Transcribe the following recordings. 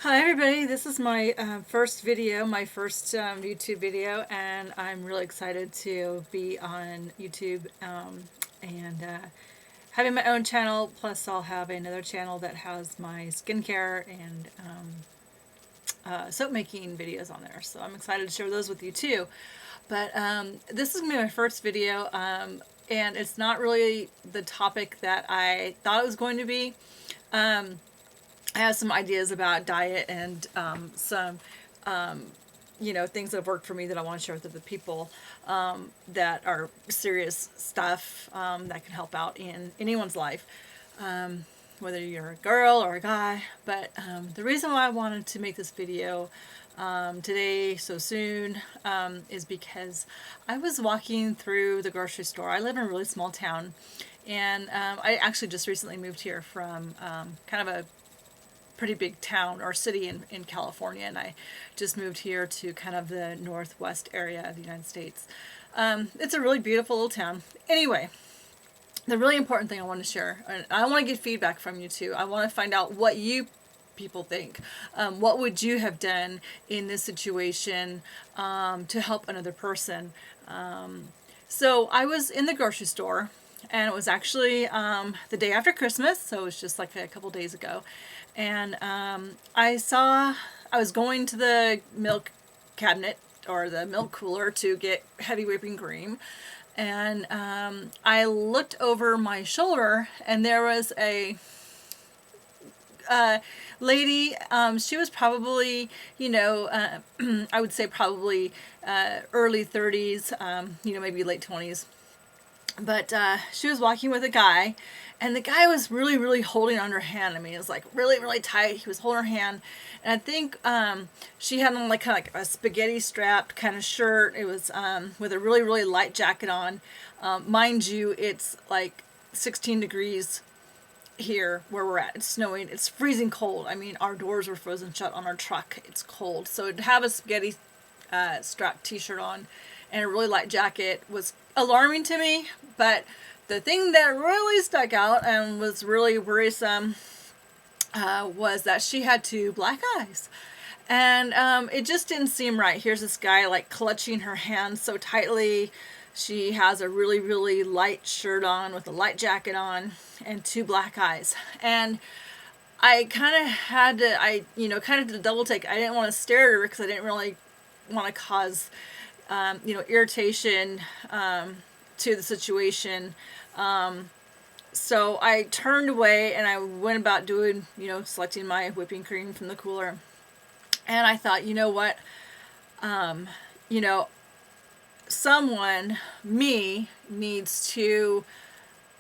Hi everybody, this is my first video, my first YouTube video, and I'm really excited to be on YouTube and having my own channel. Plus, I'll have another channel that has my skincare and soap making videos on there. So I'm excited to share those with you too. But this is going to be my first video, and it's not really the topic that I thought it was going to be. I have some ideas about diet and some, things that have worked for me that I want to share with other people that are serious stuff that can help out in anyone's life, whether you're a girl or a guy. But the reason why I wanted to make this video today so soon is because I was walking through the grocery store. I live in a really small town, and I actually just recently moved here from kind of a pretty big town or city in California, and I just moved here to kind of the northwest area of the United States. It's a really beautiful little town. Anyway, the really important thing I want to share, and I want to get feedback from you too. I want to find out what you people think. What would you have done in this situation to help another person? So I was in the grocery store, and it was actually the day after Christmas, so it was just like a couple days ago. And I was going to the milk cabinet or the milk cooler to get heavy whipping cream. And I looked over my shoulder, and there was a lady. She was probably, I would say probably early 30s, maybe late 20s. But she was walking with a guy, and the guy was really, really holding on her hand. I mean, it was like really, really tight. He was holding her hand, and I think she had on like kind of like a spaghetti strapped kind of shirt. It was with a really, really light jacket on. Mind you, it's like 16 degrees here where we're at. It's snowing. It's freezing cold. I mean, our doors were frozen shut on our truck. It's cold. So to have a spaghetti strapped t-shirt on and a really light jacket was alarming to me. But the thing that really stuck out and was really worrisome was that she had two black eyes. And it just didn't seem right. Here's this guy like clutching her hand so tightly. She has a really, really light shirt on with a light jacket on and two black eyes. And I kind of had to, kind of did a double take. I didn't want to stare at her because I didn't really want to cause, irritation to the situation. So I turned away and I went about doing, selecting my whipping cream from the cooler. And I thought, you know what? You know, someone, me, needs to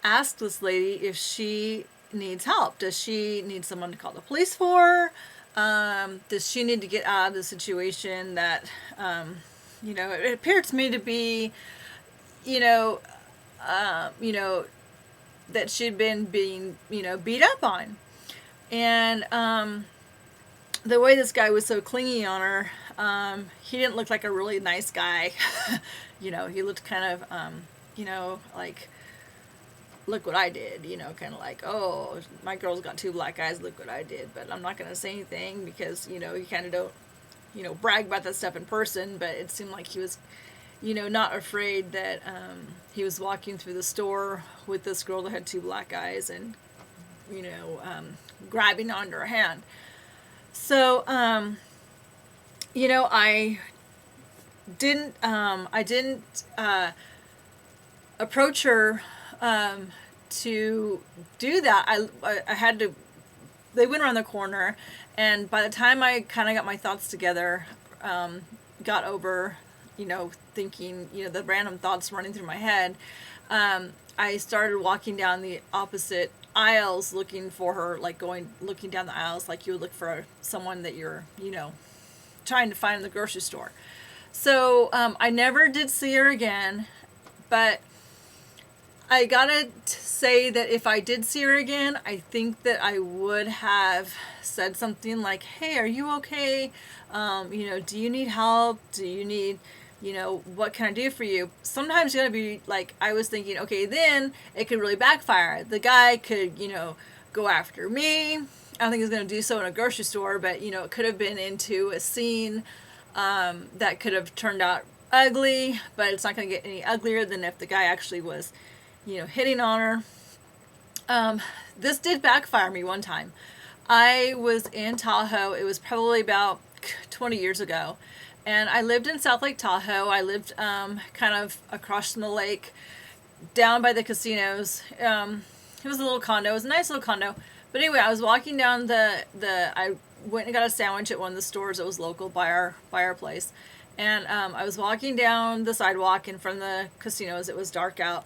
ask this lady if she needs help. Does she need someone to call the police for? Does she need to get out of the situation that, it appeared to me to be, you know, that she'd been being, beat up on. And the way this guy was so clingy on her, he didn't look like a really nice guy. He looked kind of, like, look what I did, kind of like, oh, my girl's got two black eyes, look what I did. But I'm not going to say anything because, you kind of don't, brag about that stuff in person. But it seemed like he was, not afraid that he was walking through the store with this girl that had two black eyes and, grabbing onto her hand. So, I didn't approach her to do that. I had to. They went around the corner, and by the time I kind of got my thoughts together, got over, thinking, the random thoughts running through my head, I started walking down the opposite aisles looking for her, like looking down the aisles like you would look for someone that you're, trying to find in the grocery store. So I never did see her again, but I gotta say that if I did see her again, I think that I would have said something like, hey, are you okay? Do you need help? Do you need, what can I do for you? Sometimes you gotta be like, I was thinking, okay, then it could really backfire. The guy could, go after me. I don't think he's going to do so in a grocery store, but, you know, it could have been into a scene that could have turned out ugly, but it's not going to get any uglier than if the guy actually was, you know, hitting on her. This did backfire me one time. I was in Tahoe. It was probably about 20 years ago. And I lived in South Lake Tahoe. I lived kind of across from the lake, down by the casinos. It was a little condo. It was a nice little condo. But anyway, I was walking down I went and got a sandwich at one of the stores that was local by our place. And I was walking down the sidewalk in front of the casinos. It was dark out.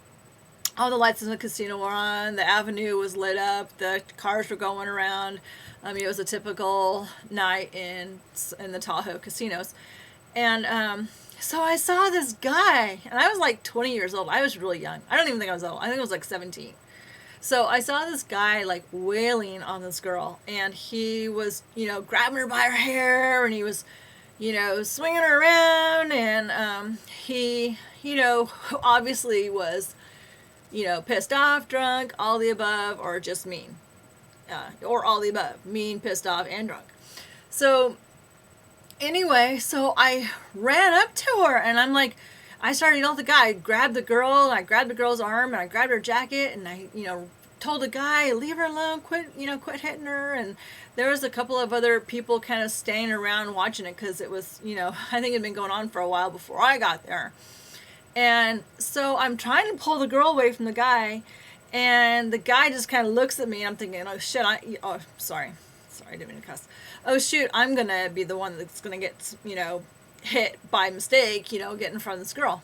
All the lights in the casino were on. The avenue was lit up. The cars were going around. It was a typical night in the Tahoe casinos. And so I saw this guy, and I was like 20 years old. I was really young. I don't even think I was old. I think I was like 17. So I saw this guy like wailing on this girl, and he was, you know, grabbing her by her hair, and he was, you know, swinging her around, and he, you know, obviously was, you know, pissed off, drunk, all the above, or just mean. Or all the above. Mean, pissed off, and drunk. So, anyway, so I ran up to her, and I'm like, I started yelling at the guy. I grabbed the girl, and I grabbed the girl's arm, and I grabbed her jacket, and I, you know, told the guy, leave her alone, quit hitting her. And there was a couple of other people kind of staying around watching it, because it was, you know, I think it had been going on for a while before I got there. And so I'm trying to pull the girl away from the guy, and the guy just kind of looks at me, and I'm thinking, oh shit, sorry, I didn't mean to cuss. Oh shoot, I'm gonna be the one that's gonna get, you know, hit by mistake, you know, get in front of this girl.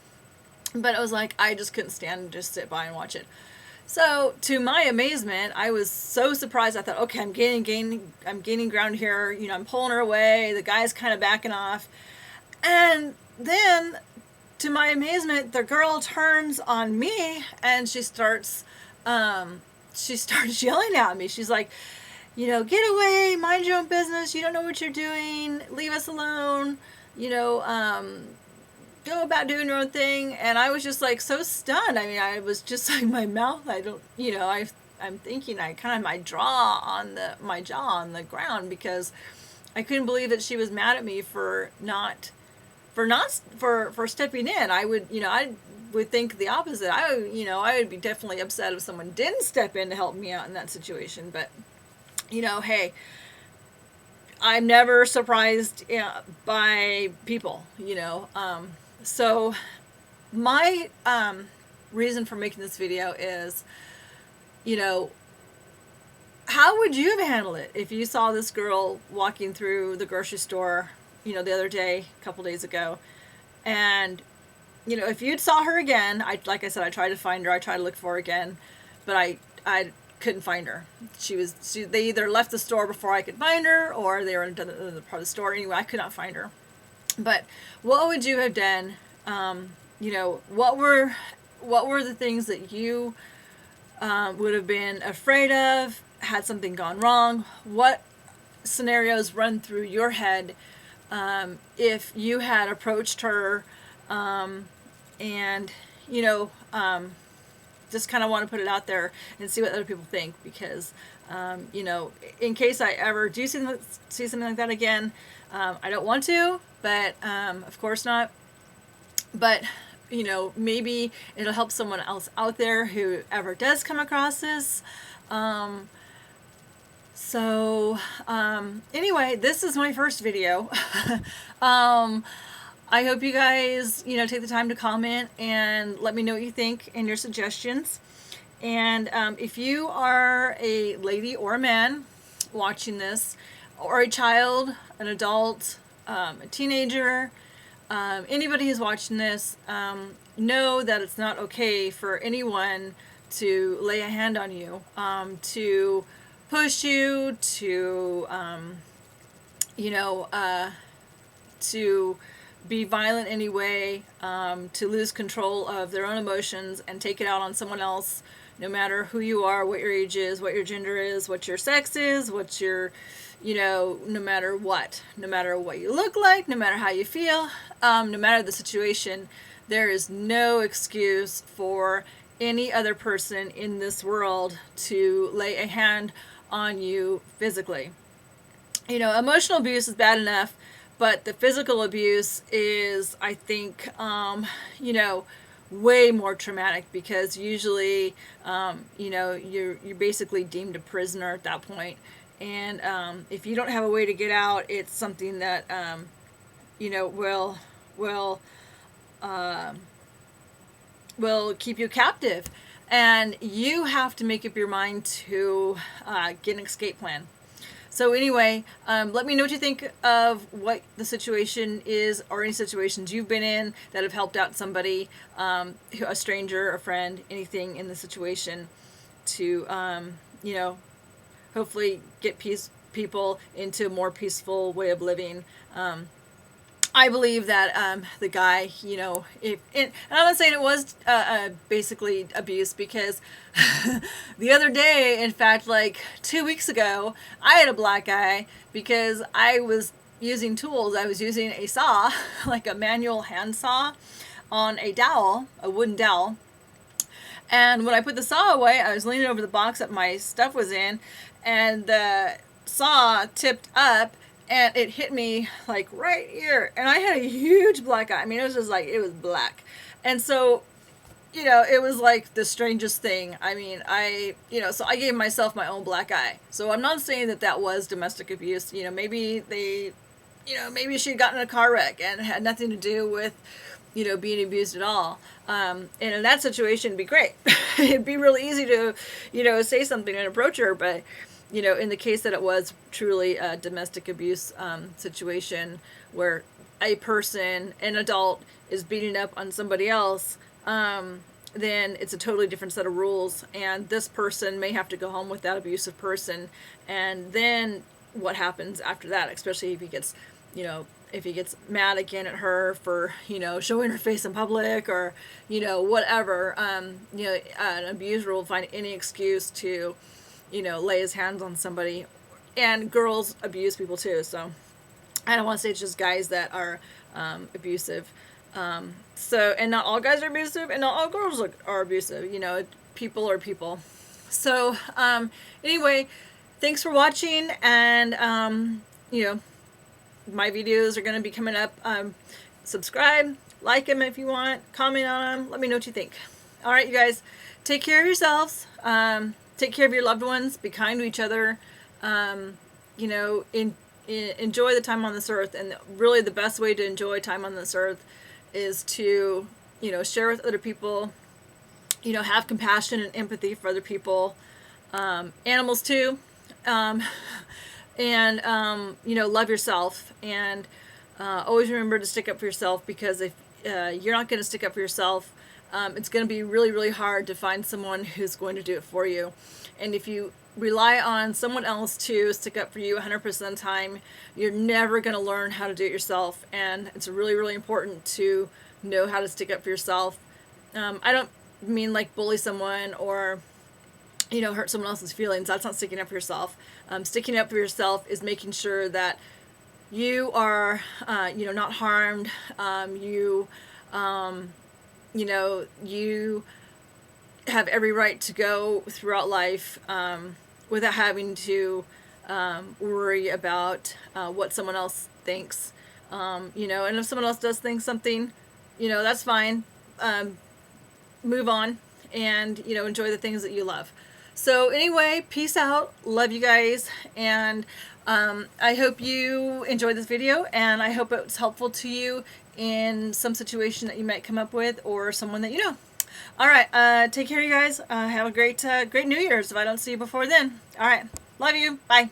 But it was like, I just couldn't stand to just sit by and watch it. So to my amazement, I was so surprised. I thought, okay, I'm gaining ground here. You know, I'm pulling her away. The guy's kind of backing off. And then, to my amazement, the girl turns on me, and she starts yelling at me. She's like, you know, get away, mind your own business. You don't know what you're doing. Leave us alone. You know, go about doing your own thing. And I was just like so stunned. I mean, I was just like, my mouth, I'm thinking I kind of my jaw on the ground, because I couldn't believe that she was mad at me for stepping in. I would think the opposite. I would be definitely upset if someone didn't step in to help me out in that situation. But, you know, hey, I'm never surprised by people, you know. So my reason for making this video is, you know, how would you have handled it if you saw this girl walking through the grocery store, you know, the other day, a couple days ago, and, you know, if you'd saw her again, like I said, I tried to find her, I tried to look for her again, but I couldn't find her. They either left the store before I could find her, or they were in another part of the store. Anyway, I could not find her. But what would you have done? You know, what were the things that you would have been afraid of had something gone wrong? What scenarios run through your head if you had approached her and, you know, just kind of want to put it out there and see what other people think, because, you know, in case I ever do see something like that again, I don't want to, but of course not. But, you know, maybe it'll help someone else out there who ever does come across this. Anyway, this is my first video. I hope you guys, you know, take the time to comment and let me know what you think and your suggestions. And if you are a lady or a man watching this, or a child, an adult, a teenager, anybody who's watching this, know that it's not okay for anyone to lay a hand on you, to push you, to, you know, to be violent anyway, to lose control of their own emotions and take it out on someone else, no matter who you are, what your age is, what your gender is, what your sex is, what your, you know, no matter what you look like, no matter how you feel, no matter the situation, there is no excuse for any other person in this world to lay a hand on you physically. You know, emotional abuse is bad enough, but the physical abuse is, I think, you know, way more traumatic, because usually, you know, you're basically deemed a prisoner at that point. And if you don't have a way to get out, it's something that, you know, will will keep you captive, and you have to make up your mind to get an escape plan. So anyway, let me know what you think of what the situation is, or any situations you've been in that have helped out somebody, a stranger, a friend, anything in the situation, to you know, hopefully get people into a more peaceful way of living. I believe that the guy, you know, and I'm not saying it was basically abuse, because the other day, in fact, like 2 weeks ago, I had a black eye because I was using tools. I was using a saw, like a manual hand saw, on a dowel, a wooden dowel. And when I put the saw away, I was leaning over the box that my stuff was in, and the saw tipped up, and it hit me like right here, and I had a huge black eye. I mean, it was just like, it was black. And so, you know, it was like the strangest thing. I mean, you know, so I gave myself my own black eye. So I'm not saying that that was domestic abuse. You know, maybe maybe she had gotten in a car wreck and had nothing to do with, you know, being abused at all. And in that situation, it'd be great. It'd be really easy to, you know, say something and approach her. But, you know, in the case that it was truly a domestic abuse situation, where a person, an adult, is beating up on somebody else, then it's a totally different set of rules. And this person may have to go home with that abusive person. And then what happens after that, especially if he gets, you know, if he gets mad again at her for, you know, showing her face in public, or, you know, whatever, you know, an abuser will find any excuse to, you know, lay his hands on somebody. And girls abuse people too, so I don't want to say it's just guys that are abusive. So, and not all guys are abusive, and not all girls are abusive. You know, people are people. So, anyway, thanks for watching, and you know, my videos are going to be coming up. Subscribe, like them if you want, comment on them, let me know what you think. All right, you guys, take care of yourselves. Take care of your loved ones. Be kind to each other. You know, enjoy the time on this earth. And really, the best way to enjoy time on this earth is to, you know, share with other people. You know, have compassion and empathy for other people, animals too, and you know, love yourself. And always remember to stick up for yourself, because if you're not going to stick up for yourself, it's going to be really, really hard to find someone who's going to do it for you. And if you rely on someone else to stick up for you 100% of the time, you're never going to learn how to do it yourself. And it's really, really important to know how to stick up for yourself. I don't mean like bully someone or, you know, hurt someone else's feelings. That's not sticking up for yourself. Sticking up for yourself is making sure that you are, you know, not harmed. You know, you have every right to go throughout life without having to worry about what someone else thinks. You know, and if someone else does think something, you know, that's fine. Move on, and, you know, enjoy the things that you love. So anyway, peace out. Love you guys. And I hope you enjoyed this video, and I hope it was helpful to you in some situation that you might come up with, or someone that you know. All right. Take care, you guys. Have a great New Year's if I don't see you before then. All right. Love you. Bye.